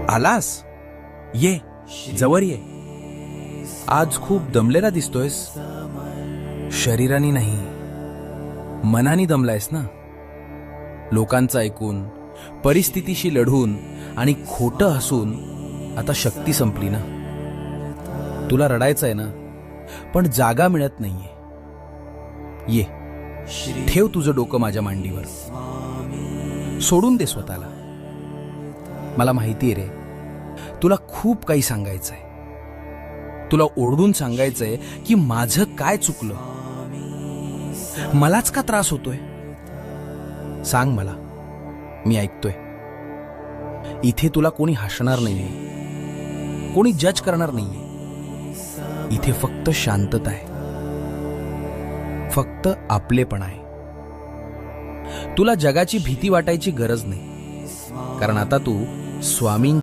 आलास? ये, जवळ ये. आज खूप दमलेला दिसतोयस. शरीराने नाही, मनाने दमलायस ना. लोकांचं ऐकून, परिस्थितीशी लढून आणि खोटं हसून आता शक्ती संपली ना. तुला रडायचंय ना, पण जागा मिळत नाहीये. ये, ठेव तुझं डोकं माझ्या मांडीवर. सोडून दे स्वतःला. मला माहितीये रे, तुला खूप काही सांगायचंय. तुला ओरडून सांगायचंय की माझं काय चुकलं, मलाच का त्रास होतोय. सांग मला, मी ऐकतोय. इथे तुला कोणी हसणार नाहीये, कोणी जज करणार नाहीये. इथे फक्त शांतता आहे, फक्त आपलेपण आहे. तुला जगाची भीती वाटायची गरज नाही, कारण आता तू स्वामींच्या